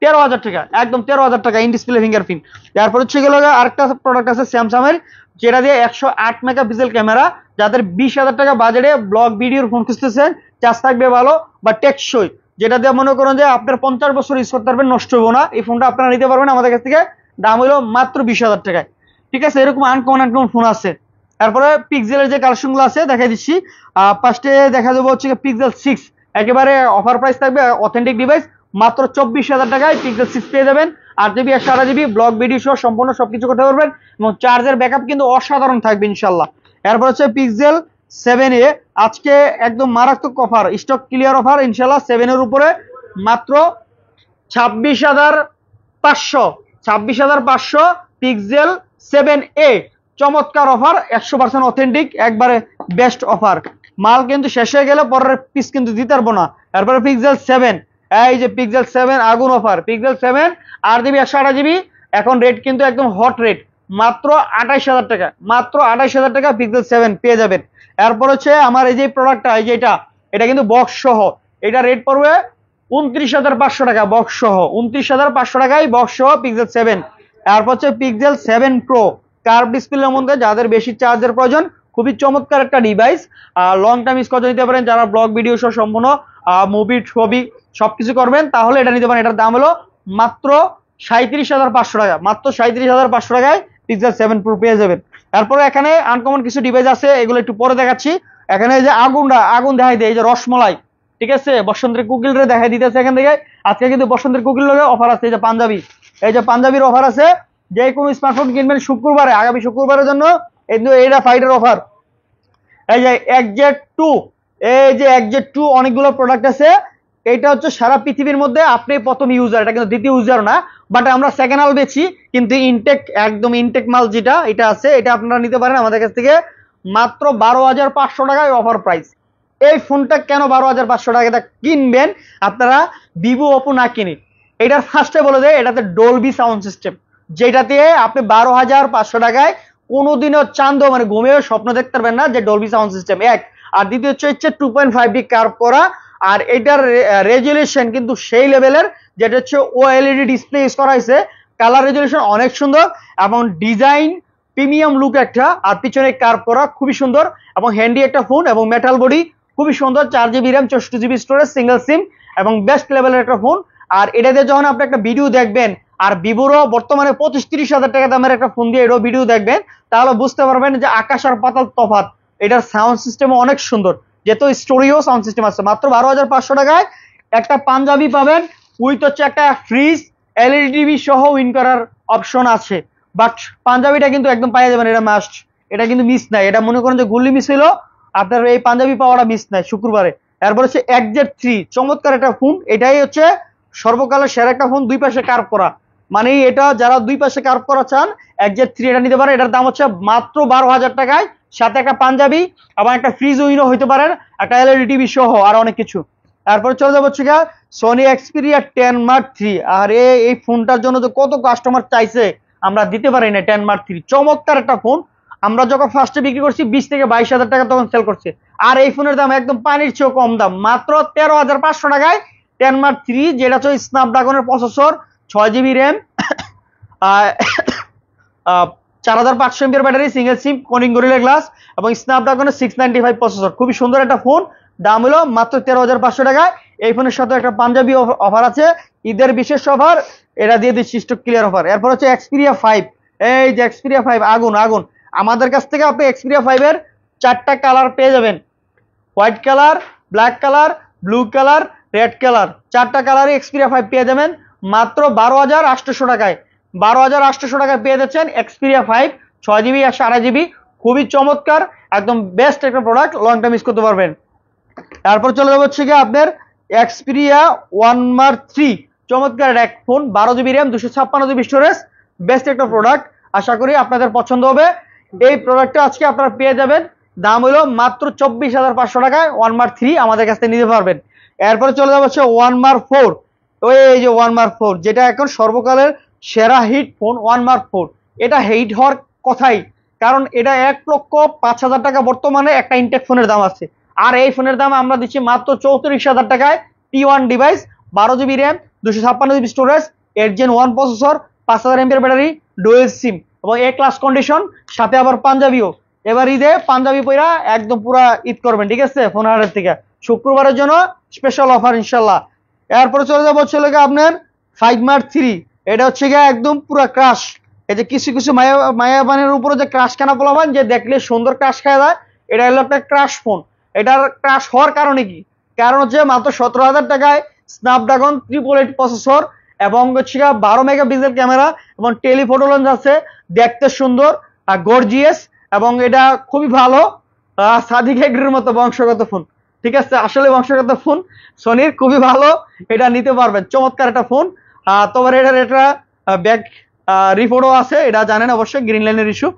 13,000 টাকা, একদম 13,000 টাকা, ইন ডিসপ্লে ফিঙ্গারপ্রিন্ট। তারপর হচ্ছে আরেকটা প্রোডাক্ট আছে স্যামসাং এর, যেটা দিয়ে 108 মেগাপিক্সেল ক্যামেরা। যাদের 20,000 টাকা বাজেটে ব্লগ ভিডিওর ফোন খুঁজতেছেন, চার্জ থাকবে ভালো বা টেকসই, যেটা দিয়ে মনে করেন যে আপনার 50 বছর ইউজ করতে পারবেন, নষ্ট হবো না, এই ফোনটা আপনারা নিতে পারবেন আমাদের কাছ থেকে। দাম হলো মাত্র 20,000 টাকায়। ঠিক আছে, এরকম আনকমন ফোন আছে। তারপরে পিক্সেলের যে কালেকশন গুলো আছে দেখাই দিচ্ছি। ফার্স্টে দেখা যাবো হচ্ছে Pixel 6, একেবারে অফার প্রাইস থাকবে, অথেন্টিক ডিভাইস, মাত্র 24,000 টাকায় Pixel 6 পেয়ে যাবেন। 8 জিবি 128 জিবি ব্লগ ভিডিও সহ সম্পূর্ণ সবকিছু করতে পারবেন, এবং চার্জের ব্যাকআপ কিন্তু অসাধারণ থাকবে ইনশাল্লাহ। এরপর হচ্ছে Pixel 7a, আজকে একদম মারাত্মক অফার, স্টক ক্লিয়ার অফার ইনশাল্লাহ। 7 এর উপরে মাত্র 26,500, 26,500 Pixel 7a, চমৎকার অফার, 100% অথেন্টিক, একবারে বেস্ট অফার। মাল কিন্তু শেষ হয়ে গেলে পরের পিস কিন্তু দিতে পারবো না। তারপরে Pixel 7, এই যে Pixel 7 আগুন অফার, Pixel 7 8 জিবি 128 জিবি, এখন রেট কিন্তু একদম হট রেট, মাত্র 28,000 টাকা, মাত্র 28,000 টাকা Pixel 7 পেয়ে যাবেন। এরপর হচ্ছে আমার এই যে প্রোডাক্টটা, এই যে এটা কিন্তু বক্স সহ, এটা রেট পড়বে 29,500 টাকা বক্স সহ, 29,500 টাকায় বক্স সহ Pixel 7। এরপর হচ্ছে Pixel 7 Pro, কার্ভ ডিসপ্লের মধ্যে, যাদের বেশি চার্জের প্রয়োজন, খুবই চমৎকার একটা ডিভাইস, লং টাইম ইউজ করতে নিতে পারেন, যারা ব্লগ ভিডিও সহ সম্পূর্ণ মুভি ছবি সবকিছু করবেন, তাহলে এটা নিতে পারেন। এটার দাম হলো মাত্র 37,500 টাকা, মাত্র 37,500 টাকায় Pixel 7 Pro পেয়ে যাবেন। তারপরে এখানে আনকমন কিছু ডিভাইস আছে, এগুলো একটু পরে দেখাচ্ছি। এখানে এই যে আগুন দেখাই দেয়, এই যে রসমলাই, ঠিক আছে, বসন্তের কুকিল রে দেখাই দিতেছে এখান থেকে। আজকে কিন্তু বসন্তের কুকিল লগে অফার আছে, এই যে পাঞ্জাবির অফার আছে। যে কোনো স্মার্টফোন কিনবেন শুক্রবারে, আগামী শুক্রবারের জন্য এইটা ফাইডের অফার। এই যে XZ2, এই যে XZ2 অনেকগুলো প্রোডাক্ট আছে, এটা হচ্ছে সারা পৃথিবীর মধ্যে আপনি প্রথম ইউজার, এটা কিন্তু দ্বিতীয় ইউজার না, বাট আমরা সেকেন্ড হ্যান্ড বেচি, কিন্তু ইনটেক একদম ইনটেক মাল যেটা এটা আছে, এটা আপনারা নিতে পারেন আমাদের কাছ থেকে মাত্র 12,500 টাকায় অফার প্রাইস। এই ফোনটা কেন 12,500 টাকা কিনবেন আপনারা, ভিভো ওপো না কিনে? এটার ফার্স্টে বলে দেয় এটাতে ডলবি সাউন্ড সিস্টেম, যেটাতে আপনি 12,500 টাকায় কোনোদিনও চান্দ মানে ঘুমেও স্বপ্ন দেখতে পারবেন না যে ডলবি সাউন্ড সিস্টেম এক। আর দ্বিতীয় হচ্ছে 2.5D কার্ভ করা, আর এটার রেজুলেশন কিন্তু সেই লেভেলের, যেটা হচ্ছে ওএলইডি ডিসপ্লে ইউজ করা হয়েছে, কালার রেজুলেশন অনেক সুন্দর এবং ডিজাইন প্রিমিয়াম লুক একটা, আর পিছনে কার্ভ করা খুবই সুন্দর এবং হ্যান্ডি একটা ফোন এবং মেটাল বডি খুবই সুন্দর, 4GB RAM 64GB storage single সিম এবং বেস্ট লেভেলের একটা ফোন। আর এটাতে যখন আপনি একটা ভিডিও দেখবেন, আর ভিভোরও বর্তমানে 25-30 হাজার টাকা দামের একটা ফোন দিয়ে এটাও ভিডিও দেখবেন, তাহলে বুঝতে পারবেন যে আকাশ আর পাতাল তফাৎ। এটার সাউন্ড সিস্টেম অনেক সুন্দর, যেহেতু স্টোরিও সাউন্ড সিস্টেম আছে। মাত্র 12,500 টাকায় একটা পাঞ্জাবি পাবেন, উইথ হচ্ছে একটা ফ্রিজ, এলইডি টিভি সহ উইন করার অপশন আছে। বাট পাঞ্জাবিটা কিন্তু একদম পাইয়া যাবেন, এটা মাস্ট, এটা কিন্তু মিস নাই। এটা মনে করেন যে গুল্লি মিস হলো, আপনার এই পাঞ্জাবি পাওয়াটা মিস নাই শুক্রবারে। এরপর হচ্ছে XZ3, চমৎকার একটা ফোন, এটাই হচ্ছে সর্বকালের সেরা একটা ফোন, দুই পাশে কার্ভ করা, মানে এটা যারা দুই পাশে কার্ভ করা চান XZ3 এটা নিতে পারেন। এটার দাম হচ্ছে মাত্র 12,000 টাকায়, সাথে একটা পাঞ্জাবি এবং একটা ফ্রিজ উইনও হইতে পারেন, একটা এলইডি টিভি সহ আর অনেক কিছু। তারপরে চলে যাবো হচ্ছে সোনি এক্সপিরিয়া 10 Mark III। আর এই ফোনটার জন্য যে কত কাস্টমার চাইছে, আমরা দিতে পারি না। 10 Mark III চমৎকার একটা ফোন, আমরা যখন ফার্স্টে বিক্রি করছি 20,000-22,000 টাকা তখন সেল করছে, আর এই ফোনের দাম একদম পানির চেয়েও কম দাম, মাত্র 13,500 টাকায় 10 Mark III, যেটা হচ্ছে স্ন্যাপড্রাগনের processor, 6GB RAM, 4,500 mAh battery, single SIM, Corning Gorilla glass এবং স্ন্যাপড্রাগনের 695 প্রসেসর, খুবই সুন্দর একটা ফোন। দাম হলো মাত্র 13,500 টাকায়। এই ফোনের সাথে একটা পাঞ্জাবি অফার আছে, ঈদের বিশেষ অফার, এটা দিয়ে দিচ্ছি স্টক ক্লিয়ার অফার। এরপর হচ্ছে Xperia 5, এই যে Xperia 5 আগুন আগুন। আমাদের কাছ থেকে আপনি Xperia 5 এর 4টা কালার পেয়ে যাবেন, white colour, black colour, blue colour, red colour, 4টা কালারই Xperia 5 পেয়ে যাবেন মাত্র 12,800 টাকায়। 12,800 টাকায় পেয়ে যাচ্ছেন Xperia 5, 6GB 128GB, খুবই চমৎকার, একদম বেস্ট একটা প্রোডাক্ট, লং টাইম ইউজ করতে পারবেন। তারপর চলে যাবো হচ্ছে আপনার Xperia 1 Mark III, চমৎকার এক phone, 12GB RAM 256GB storage, best একটা প্রোডাক্ট, আশা করি আপনাদের পছন্দ হবে। এই প্রোডাক্টটা আজকে আপনারা পেয়ে যাবেন, দাম হলো মাত্র 24,500 টাকায় 1 Mark III আমাদের কাছ থেকে নিতে পারবেন। এরপরে চলে যাবো হচ্ছে 1 Mark IV, ওই এই যে 1 Mark IV, যেটা এখন সর্বকালের সেরা হিট ফোন 1 Mark IV। এটা হিট হওয়ার কথাই, কারণ এটা 1,05,000 টাকা বর্তমানে একটা ইনটেক ফোনের দাম আছে, আর এই ফোনের দাম আমরা দিচ্ছি মাত্র 34,000 টাকায়। T1 device, 12GB RAM 256GB storage, 8 Gen 1 processor, 5,000 mAh battery, dual SIM এবং এ ক্লাস কন্ডিশন, সাথে আবার পাঞ্জাবিও। এবার ঈদে পাঞ্জাবি পইরা একদম পুরা ঈদ করবেন, ঠিক আছে? ফোন হাটের থেকে শুক্রবারের জন্য স্পেশাল অফার ইনশাল্লাহ। এরপরে চলে যাবো হচ্ছে আপনার 5 Mark III, এটা হচ্ছে একদম পুরা ক্রাশ। এই যে কিছু কিছু মায়াবানের উপরে যে ক্রাশ খানা পোলাবান, যে দেখলে সুন্দর ক্রাশ খাওয়া যায়, এটা হলো একটা ক্রাশ ফোন। এটার ক্রাশ হওয়ার কারণে কি? কারণ হচ্ছে মাত্র 17,000 টাকায় স্ন্যাপড্রাগন 888 প্রসেসর এবং হচ্ছে 12 মেগাপিক্সেল ক্যামেরা এবং টেলিফোটো লেন্স আছে, দেখতে সুন্দর আর গর্জিয়াস, এবং এটা খুবই ভালো, সাদিক এগ্রির মতো বংশগত ফোন, ঠিক আছে? আসলে বংশগত ফোন সনির, খুবই ভালো, এটা নিতে পারবেন, চমৎকার একটা ফোন। তোমার এটার এটা ব্যাক রিপোর্টও আছে, এটা জানেন অবশ্যই, গ্রিন লাইনের ইস্যু।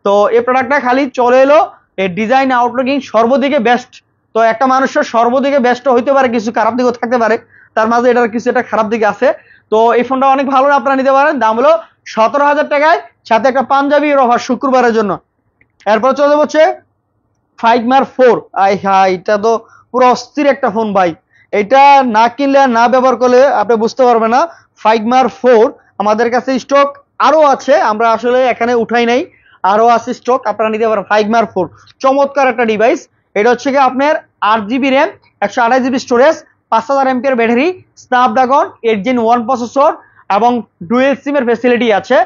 তো এই প্রোডাক্টটা খালি চলে এলো, এই ডিজাইন আউটলুকিং সর্বদিকে বেস্ট। তো একটা মানুষের সর্বদিকে বেস্ট হইতে পারে, কিছু খারাপ দিকও থাকতে পারে, তার মাঝে এটার কিছু একটা খারাপ দিক আছে। তো এই ফোনটা অনেক ভালো, আপনারা নিতে পারেন, দাম হলো 17,000 টাকায়, সাথে একটা পাঞ্জাবির অফার শুক্রবারের জন্য। এরপর চলে হচ্ছে 5 Mark IV, এটা তো পুরো অস্থির একটা ফোন ভাই, এটা না কিনলে না ব্যবহার করলে আপনি বুঝতে পারবেন না। 5 Mark IV আমাদের কাছে স্টক আরো আছে, আমরা আসলে এখানে উঠাই নাই, আরো আছে স্টক, আপনারা নিতে পারেন। 5 Mark IV চমৎকার একটা ডিভাইস, এটা হচ্ছে আপনার 8GB RAM 128GB storage, 5,000 mAh battery, Snapdragon 8 Gen 1 processor এবং ডুয়েল সিমের ফ্যাসিলিটি আছে।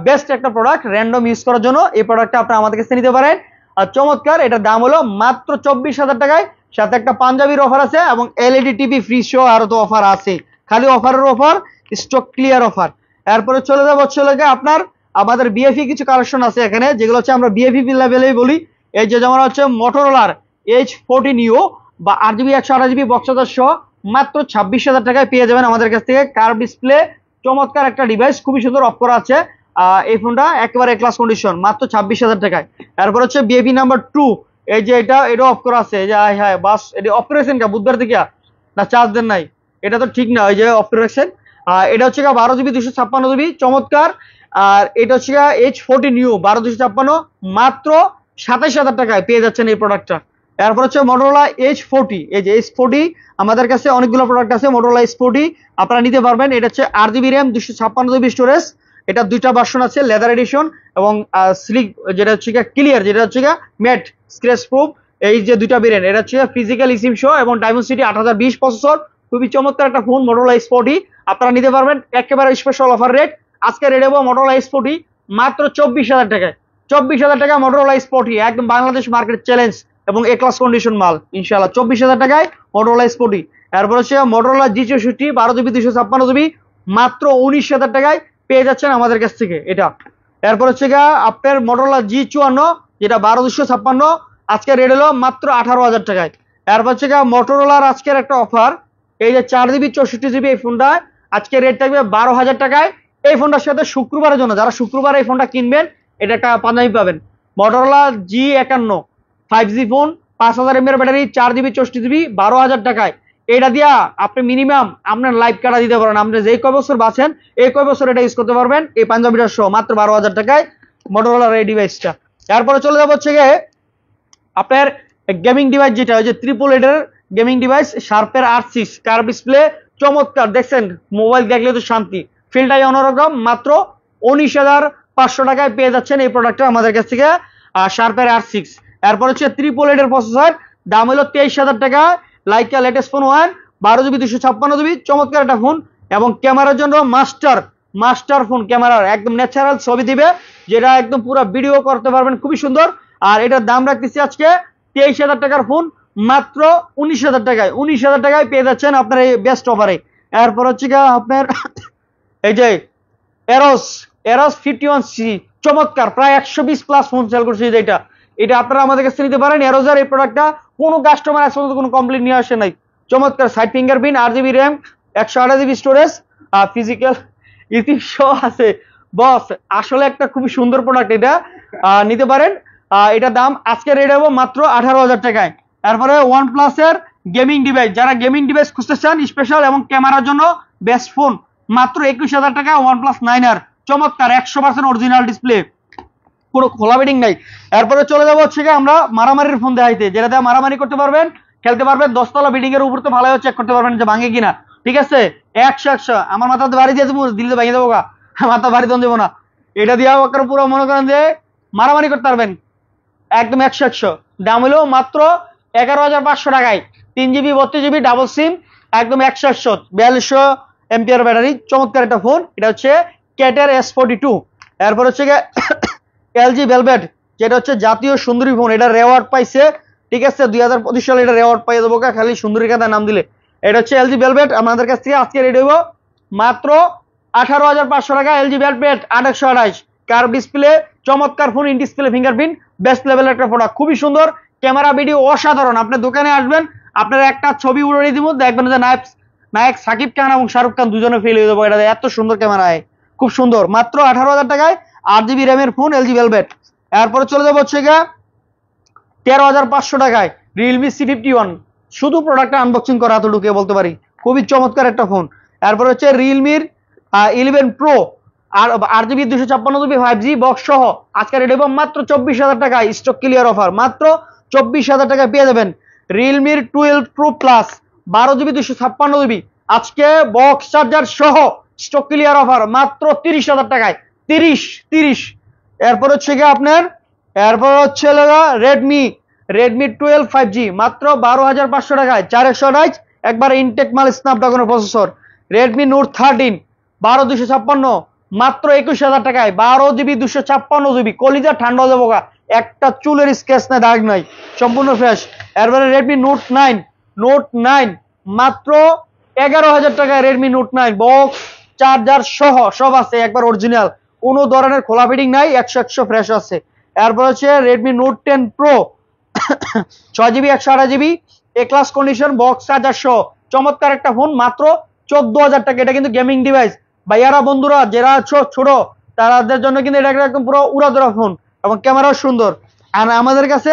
বেস্ট একটা প্রোডাক্ট র্যান্ডম ইউজ করার জন্য, এই প্রোডাক্টটা আপনারা আমাদের কাছে নিতে পারেন। আর চমৎকার, এটার দাম হলো মাত্র 24,000 টাকায়, সাথে একটা পাঞ্জাবির অফার আছে এবং এলইডি টিভি ফ্রি শো আরো তো অফার আছে, খালি অফারের অফার, স্টক ক্লিয়ার অফার। এরপরে চলে যাবো হচ্ছে আপনার আমাদের বিএফি কিছু কালেকশন আছে এখানে, যেগুলো হচ্ছে আমরা বিএফি লেভেলেই বলি। এই যে যেমন হচ্ছে মোটরোলার H14 Neo বা 8GB 128GB বক্সদার সহ মাত্র 26,000 টাকায় পেয়ে যাবেন আমাদের কাছ থেকে। কার্ভ ডিসপ্লে চমৎকার একটা ডিভাইস, খুবই সুন্দর অফ করা আছে। এই ফোনটা একেবারে ক্লাস কন্ডিশন, মাত্র 26,000 টাকায়। এরপর হচ্ছে বেবি নাম্বার 2, এই যে এটা অফ করা আছে, এই যে হ্যাঁ বাস এটা অফ করেছেন কা বুধবার থেকে না চার্জ দেন নাই, এটা তো ঠিক না, ওই যে অফ করে রাখছেন। এটা হচ্ছে 12GB 256GB চমৎকার। আর এটা হচ্ছে H40 নিউ 12/256 মাত্র 27,000 টাকায় পেয়ে যাচ্ছেন এই প্রোডাক্টটা। এরপর হচ্ছে Motorola H40, এই যে H40 আমাদের কাছে অনেকগুলো প্রোডাক্ট আছে। Motorola H40 আপনারা নিতে পারবেন। এটা হচ্ছে 8GB RAM 256GB স্টোরেজ। এটা দুইটা ভার্সন আছে, লেদার এডিশন এবং স্লিক, যেটা হচ্ছে ক্লিয়ার, যেটা হচ্ছে ম্যাট স্ক্র্যাচ প্রুফ। এই যে দুইটা ভেরিয়েন্ট, এটা হচ্ছে ফিজিক্যাল ইসিম সহ এবং Dimensity 8020 প্রসেসর। খুবই চমৎকার একটা ফোন Motorola H40, আপনারা নিতে পারবেন একেবারে স্পেশাল অফার রেট। আজকে রেট দেবো Motorola H40 মাত্র 24,000 টাকায়। 24,000 টাকা Motorola H40, একদম বাংলাদেশ মার্কেট চ্যালেঞ্জ এবং এ ক্লাস কন্ডিশন মাল ইনশাআল্লাহ। 24,000 টাকায় Motorola H40। এরপর হচ্ছে Motorola G64 12GB 256GB মাত্র 19,000 টাকায় পেয়ে যাচ্ছেন আমাদের কাছ থেকে এটা। এরপর হচ্ছে আপনার Motorola G54, যেটা 12/256, আজকে রেট হলো মাত্র 18,000 টাকায়। এরপর হচ্ছে Motorola আজকের একটা অফার, এই যে 4GB 64GB এই ফোনটা আজকে রেট থাকবে 12,000 টাকায়। এই ফোনটার সাথে শুক্রবারের জন্য যারা শুক্রবার এই ফোনটা কিনবেন, এটা একটা পাঞ্জাবি পাবেন। Motorola G51 5G phone, 5000 mAh battery, 4GB 64GB 12,000 টাকায়। এটা দিয়া আপনি মিনিমাম আপনার লাইফ কাটা দিতে পারেন। আপনি যে কয় বছর বাঁচেন এই কয় বছর এটা ইউজ করতে পারবেন এই পাঞ্জাবিটা সহ, মাত্র 12,000 টাকায় Motorola এই ডিভাইসটা। তারপরে চলে যাবো হচ্ছে আপনার গেমিং ডিভাইস, যেটা ওই যে 888 এর গেমিং ডিভাইস, শার্পের R6 কার্ভ ডিসপ্লে চমৎকার, দেখছেন মোবাইল দেখলে তো শান্তি, ফিলটাই অন্যরকম। মাত্র 19,500 টাকায় পেয়ে যাচ্ছেন এই প্রোডাক্টটা আমাদের কাছ থেকে, শার্পের R6। এরপর হচ্ছে 888 এর প্রসেসর, দাম হলো 23,000 টাকা। Laika latest phone 1 12GB 256GB চমৎকার একটা ফোন এবং ক্যামেরার জন্য মাস্টার ফোন, ক্যামেরার একদম ন্যাচারাল ছবি দিবে, যেটা একদম পুরো ভিডিও করতে পারবেন খুবই সুন্দর। আর এটার দাম রাখতেছি আজকে 23,000 টাকার ফোন মাত্র 19,000 টাকায়। 19,000 টাকায় পেয়ে যাচ্ছেন আপনার এই বেস্ট অফারে। এরপর হচ্ছে আপনার এই যে এরোস 51C চমৎকার, প্রায় 120 প্লাস ফোন সেল করছে। এটা আপনারা আমাদের কাছে নিতে পারেন। এরোজের এই প্রোডাক্টটা কোনো কাস্টমার আজ পর্যন্ত কোনো কমপ্লেইন নিয়ে আসে নাই। চমৎকার side fingerprint, 8GB RAM 128GB storage, physical eSIM সহ আছে। বস আসলে একটা খুবই সুন্দর প্রোডাক্ট, এটা নিতে পারেন। এটা দাম আজকে রেট হবো মাত্র 18,000 টাকায়। তারপরে OnePlus এর গেমিং ডিভাইস, যারা গেমিং ডিভাইস খুঁজতে চান স্পেশাল এবং ক্যামেরার জন্য বেস্ট ফোন, মাত্র 21,000 টাকা OnePlus 9R চমৎকার 100% অরিজিনাল ডিসপ্লে, কোনো খোলা বেডিং নাই। এরপরে চলে যাবো হচ্ছে আমরা মারামারির ফোন দেখাইতে, যেটা মারামারি করতে পারবেন, খেলতে পারবেন। 10তলা বিল্ডিং এর উপর তো ভালো চেক করতে পারবেন যে ভাঙে কিনা, ঠিক আছে। 100 আমার মাথাতে বাড়ি দিয়ে দেবো, দিলে ভেঙে দেবো গা, মাথা বাড়ি দন দেবো না। এটা দিয়ে পুরো মনে করেন যে মারামারি করতে পারবেন একদম 100। দাম হলো মাত্র 11,500 টাকায়। 3GB 32GB ডাবল সিম, একদম 100 4200 এম্পিয়ার ব্যাটারি, চমৎকার একটা ফোন। এটা হচ্ছে ক্যাটের S42। এরপর হচ্ছে LG ভেলভেট, যেটা হচ্ছে জাতীয় সুন্দরী ফোন, এটা রেওয়ার্ড পাইছে, ঠিক আছে। 2025 সালে এটা রেওয়ার্ড পাইয়ে দেবো খালি সুন্দরী কাদা নাম দিলে। এটা হচ্ছে LG ভেলভেট আমাদের কাছ থেকে আজকে রেডি হবো মাত্র 18,500 টাকা। LG ভেলভেট 828 কার্ভ ডিসপ্লে চমৎকার phone, in display fingerprint, best লেভেলের একটা প্রোডাক্ট, খুবই সুন্দর ক্যামেরা ভিডিও অসাধারণ। আপনি দোকানে আসবেন, আপনার একটা ছবি উড়িয়ে দিব, দেখবেন যে নায়ক সাকিব খান এবং শাহরুখ খান দুজনে ফেল হয়ে যাবো। এটা এত সুন্দর ক্যামেরা, খুব সুন্দর, মাত্র 18,000 টাকায় 8GB RAM এর ফোন LG ভেলভেট। এরপরে চলে যাবো হচ্ছে 13,500 টাকায় Realme C51, শুধু প্রোডাক্টটা আনবক্সিং করা এতটুকু বলতে পারি, খুবই চমৎকার একটা ফোন। এরপর হচ্ছে Realme 11 Pro আর 8GB 256GB 5G বক্স সহ আজকে রেট হবে মাত্র 24,000 টাকায়। স্টক ক্লিয়ার অফার, মাত্র 24,000 টাকায় পেয়ে যাবেন Realme 12 Pro Plus 12GB 256GB আজকে বক্স চার্জার সহ স্টক ক্লিয়ার অফার মাত্র 30,000 টাকায়। 30। এরপর হচ্ছে এরপর হচ্ছে Redmi 12 5G মাত্র 12,500 টাকায়, 4128 একবার ইনটেক মাল, স্ন্যাপড্রাগনের প্রসেসর। Redmi Note 13 12/256 মাত্র 21,000 টাকায়, 12GB 256GB, কলিজা ঠান্ডা হয়ে যাবো, একটা চুলের স্কেচ নাই, দাগ নাই, সম্পূর্ণ ফ্রেশ। এরপরে Redmi Note 9 মাত্র 11,000 টাকায় Redmi Note 9 বক্স চার্জার সহ সব আছে, একবার অরিজিনাল, কোনো ধরনের খোলা ফিটিং নাই, 100 ফ্রেশ আছে। এরপর হচ্ছে Redmi Note 10 Pro 6GB 128GB এ ক্লাস কন্ডিশন, বক্স চার্জার সহ চমৎকার একটা ফোন মাত্র 14,000 টাকা। এটা কিন্তু গেমিং ডিভাইস ভাইয়ারা বন্ধুরা যারা ছোট তাদের জন্য কিন্তু এটা একদম পুরো উড়াধরা ফোন এবং ক্যামেরাও সুন্দর। আর আমাদের কাছে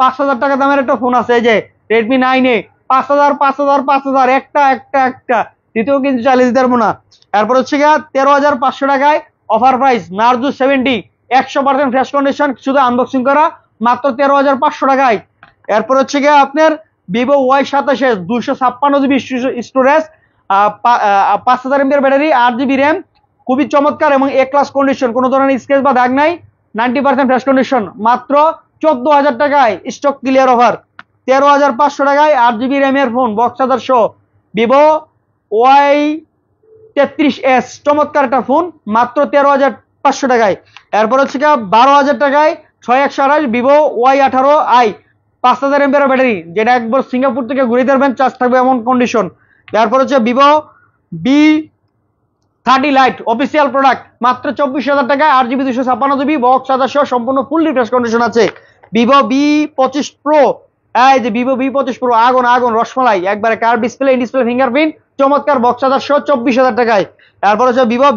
5,000 টাকা দামের একটা ফোন আছে, এই যে রেডমি 9A 5,000 5,000 5,000 একটা দ্বিতীয় কিন্তু চালিয়ে দিতে পারবো না। এরপর হচ্ছে গিয়ে 13,500 টাকায় offer price Narzo 70 100% fresh condition, শুধু আনবক্সিং করা, মাত্র 13,500 টাকায়। এরপর হচ্ছে গিয়ে আপনার Vivo Y27 256 GB storage, 5,000 mAh battery, 8 GB RAM, খুবই চমৎকার এবং এ ক্লাস কন্ডিশন, কোনো ধরনের স্ক্র্যাচ বা দাগ নাই, 90% ফ্রেশ কন্ডিশন, মাত্র 14,000 টাকায় স্টক ক্লিয়ার অফার। 13,500 টাকায় 8 জিবি র্যামের ফোন বক্স চার্জার সহ ভিভো Y33s চমৎকার একটা ফোন মাত্র 13,500 টাকায়। এরপর হচ্ছে 12,000 টাকায় 6128 ভিভো Y18i 5,000 mAh ব্যাটারি, যেটা একবার সিঙ্গাপুর থেকে ঘুরে দেবেন চার্জ থাকবে এমন কন্ডিশন। তারপর হচ্ছে Vivo B30 light official product মাত্র 24,000 টাকায়, 8 জিবি 256 জিবি বক্স চার্জার সহ সম্পূর্ণ ফুল রিফ্রেশ কন্ডিশন আছে। ভিভো B25 প্রো, এই যে ভিভো B25 প্রো আগুন রসমালাই, একবারে কার ডিসপ্লে, ইন ডিসপ্লে ফিঙ্গারপ্রিন্ট, চমৎকার বক্স চার্জার সহ 24,000 টাকায়। তারপর হচ্ছে ভিভো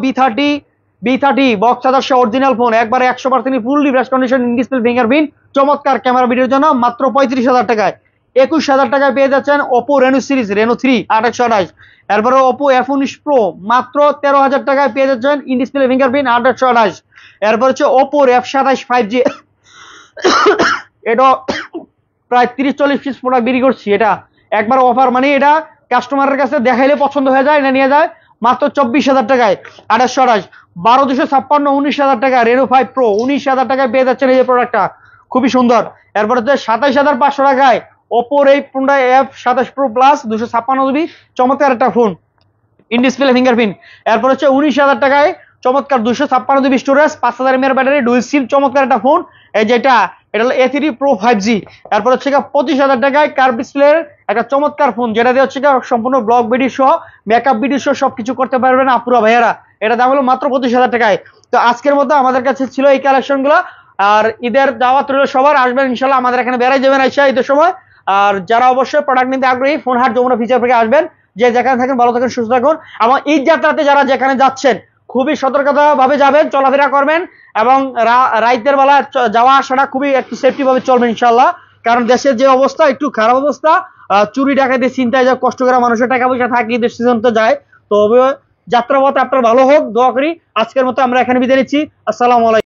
B30 বক্স চার্জার সহ অরিজিনাল ফোন, একবারে 100% full refresh condition, in display fingerprint, চমৎকার ক্যামেরা ভিডিওর জন্য মাত্র 35,000 টাকায়। 21,000 টাকায় পেয়ে যাচ্ছেন ওপো রেনো সিরিজ রেনো 3 828। এরপরে ওপো F19 প্রো মাত্র 13,000 টাকায় পেয়ে যাচ্ছেন ইন ডিসপ্লে ফিঙ্গারপ্রিন্ট 828। এরপর হচ্ছে ওপো F27 5G, এটা প্রায় 30-40 পিস প্রোডাক্ট বিক্রি করছি, এটা একবার অফার, মানে এটা কাস্টমারের কাছে দেখাইলে পছন্দ হয়ে যায়, এটা নিয়ে যায় মাত্র 24,000 টাকায় 828। 12,256 19,000 টাকা রেনো 5 প্রো 19,000 টাকায় পেয়ে যাচ্ছেন এই প্রোডাক্টটা, খুবই সুন্দর। এরপর হচ্ছে 27,500 টাকায় ওপোর এই ফোনটা F27 প্রো প্লাস 256 জিবি চমৎকার একটা ফোন, ইন ডিসপ্লে ফিঙ্গারপ্রিন্ট। এরপর হচ্ছে 19,000 টাকায় চমৎকার 256 GB storage, 5,000 mAh battery, dual সিম, চমৎকার একটা ফোন, এই যেটা এটা হলো A3 Pro 5G। এরপর হচ্ছে 25,000 টাকায় কার্ভ ডিসপ্লের একটা চমৎকার ফোন, যেটা দিয়ে হচ্ছে সম্পূর্ণ ব্লগ ভিডিও সহ মেকআপ ভিডিও সহ সবকিছু করতে পারবেন আপুরা ভাইয়ারা, এটা দাম হলো মাত্র 25,000 টাকায়। তো আজকের মতো আমাদের কাছে ছিল এই কালেকশন গুলো, আর ঈদের দাওয়াত রইল সবার, আসবেন ইনশাল্লাহ, আমাদের এখানে বেড়াই যাবেন আইসা ঈদের সময়। আর যারা অবশ্যই প্রোডাক্ট নিতে আগ্রহী ফোন হাট যমুনা ফিচার থেকে আসবেন, যে যেখানে থাকেন ভালো থাকেন সুস্থ থাকুন, এবং ঈদ যাত্রাতে যারা যেখানে যাচ্ছেন খুবই সতর্কতা ভাবে যাবেন, চলাফেরা করবেন, এবং রাইতের বেলা যাওয়া আসাটা খুবই একটু সেফটি ভাবে চলবেন ইনশাল্লাহ, কারণ দেশের যে অবস্থা একটু খারাপ অবস্থা, চুরি ডাকাতি চিন্তায় যা কষ্ট করে মানুষের টাকা পয়সা থাকে ঈদের সিজন তো যায়। তো যাত্রাপথ আপনার ভালো হোক, দোয়া করি। আজকের মতো আমরা এখানে বিদায় নিচ্ছি, আসসালামু আলাইকুম।